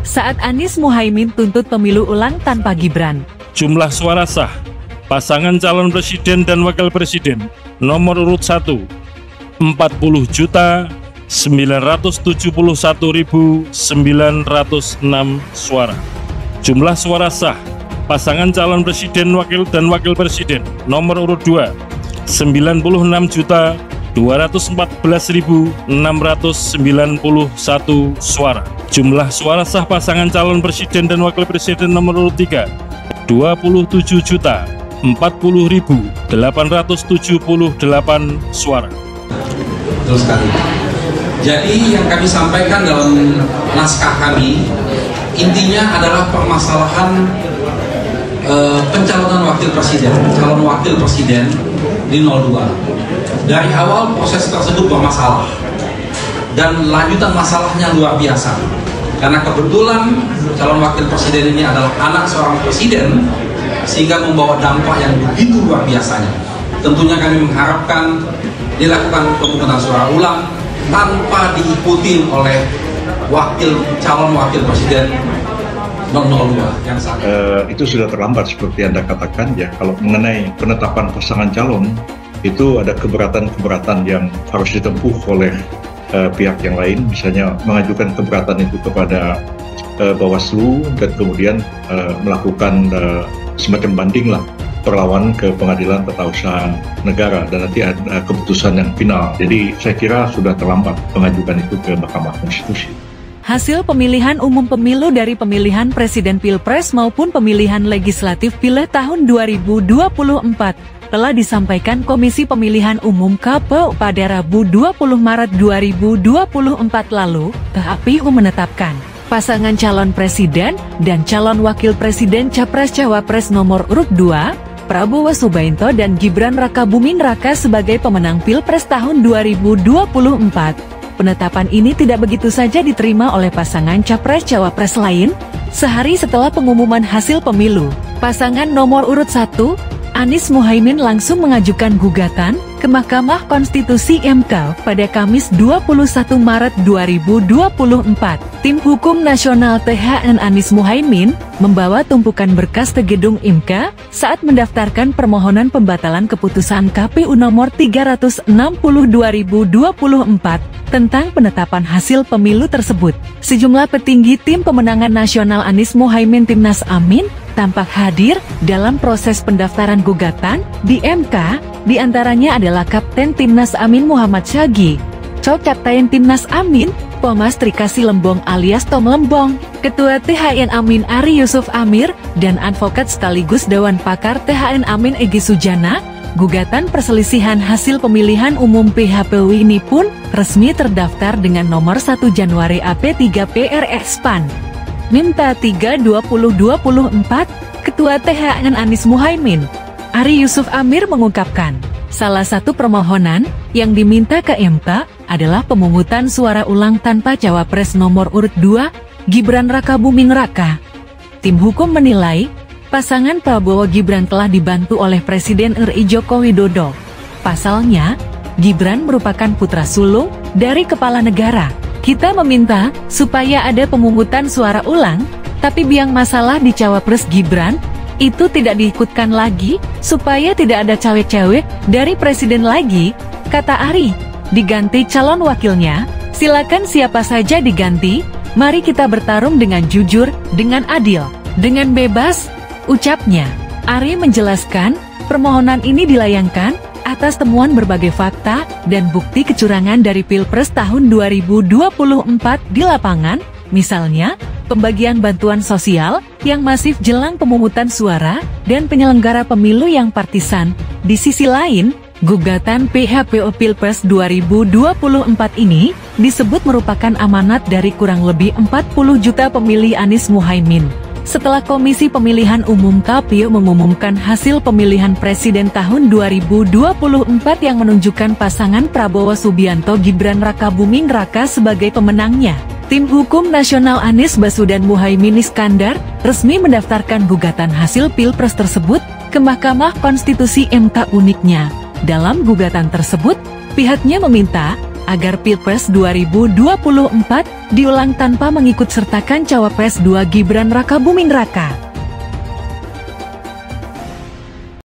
saat Anies Muhaimin tuntut pemilu ulang tanpa Gibran. Jumlah suara sah pasangan calon presiden dan wakil presiden nomor urut 1 40.971.906 suara. Jumlah suara sah pasangan calon presiden dan wakil presiden nomor urut 2 96.214.691 suara. Jumlah suara sah pasangan calon presiden dan wakil presiden nomor urut 3 27.040.878 suara. Betul sekali. Jadi yang kami sampaikan dalam naskah kami intinya adalah permasalahan pencalonan calon wakil presiden di 02. Dari awal proses tersebut bermasalah dan lanjutan masalahnya luar biasa karena kebetulan calon wakil presiden ini adalah anak seorang presiden sehingga membawa dampak yang begitu luar biasanya. Tentunya kami mengharapkan dilakukan pemungutan suara ulang tanpa diikuti oleh calon wakil presiden 02 yang saat itu sudah terlambat seperti Anda katakan ya. Kalau mengenai penetapan pasangan calon itu ada keberatan-keberatan yang harus ditempuh oleh pihak yang lain, misalnya mengajukan keberatan itu kepada Bawaslu dan kemudian melakukan semacam banding lah, perlawanan ke pengadilan tata usaha negara dan nanti ada keputusan yang final. Jadi saya kira sudah terlambat mengajukan itu ke Mahkamah Konstitusi. Hasil pemilihan umum pemilu dari pemilihan presiden Pilpres maupun pemilihan legislatif Pileg tahun 2024 telah disampaikan Komisi Pemilihan Umum KPU pada Rabu 20 Maret 2024 lalu. KPU menetapkan pasangan calon presiden dan calon wakil presiden Capres-Cawapres nomor urut 2, Prabowo Subianto dan Gibran Rakabuming Raka sebagai pemenang Pilpres tahun 2024. Penetapan ini tidak begitu saja diterima oleh pasangan Capres-Cawapres lain. Sehari setelah pengumuman hasil pemilu, pasangan nomor urut 1, Anies Muhaimin langsung mengajukan gugatan ke Mahkamah Konstitusi MK pada Kamis 21 Maret 2024. Tim Hukum Nasional THN Anies Muhaimin membawa tumpukan berkas ke gedung MK saat mendaftarkan permohonan pembatalan keputusan KPU nomor 360 2024 tentang penetapan hasil pemilu tersebut. Sejumlah petinggi tim pemenangan nasional Anies Muhaimin Timnas Amin tampak hadir dalam proses pendaftaran gugatan di MK, diantaranya adalah Kapten Timnas Amin Muhammad Syagi, Co-Kapten Timnas Amin, Pomas Trikasi Lembong alias Tom Lembong, Ketua THN Amin Ari Yusuf Amir, dan advokat sekaligus Dewan Pakar THN Amin Egy Sujana. Gugatan perselisihan hasil pemilihan umum PHPU ini pun resmi terdaftar dengan nomor 1 Januari AP3PRS PAN. Minta 3/2024, Ketua THN Anies Muhaimin, Ari Yusuf Amir mengungkapkan, salah satu permohonan yang diminta ke MK adalah pemungutan suara ulang tanpa cawapres nomor urut 2, Gibran Rakabuming Raka. Tim hukum menilai, pasangan Prabowo Gibran telah dibantu oleh Presiden RI Joko Widodo. Pasalnya, Gibran merupakan putra sulung dari kepala negara. Kita meminta supaya ada pemungutan suara ulang, tapi biang masalah di cawapres Gibran itu tidak diikutkan lagi, supaya tidak ada cawe-cawe dari presiden lagi, kata Ari. Diganti calon wakilnya, silakan siapa saja diganti, mari kita bertarung dengan jujur, dengan adil, dengan bebas, ucapnya. Ari menjelaskan, permohonan ini dilayangkan atas temuan berbagai fakta dan bukti kecurangan dari Pilpres tahun 2024 di lapangan, misalnya, pembagian bantuan sosial yang masif jelang pemungutan suara, dan penyelenggara pemilu yang partisan. Di sisi lain, gugatan PHPU Pilpres 2024 ini disebut merupakan amanat dari kurang lebih 40 juta pemilih Anies Muhaimin. Setelah Komisi Pemilihan Umum KPU mengumumkan hasil pemilihan presiden tahun 2024 yang menunjukkan pasangan Prabowo Subianto Gibran Rakabuming Raka sebagai pemenangnya, tim hukum nasional Anies Baswedan Muhaimin Iskandar resmi mendaftarkan gugatan hasil Pilpres tersebut ke Mahkamah Konstitusi MK. Uniknya, dalam gugatan tersebut, pihaknya meminta agar Pilpres 2024 diulang tanpa mengikut sertakan Cawapres 2 Gibran Raka Buming Raka.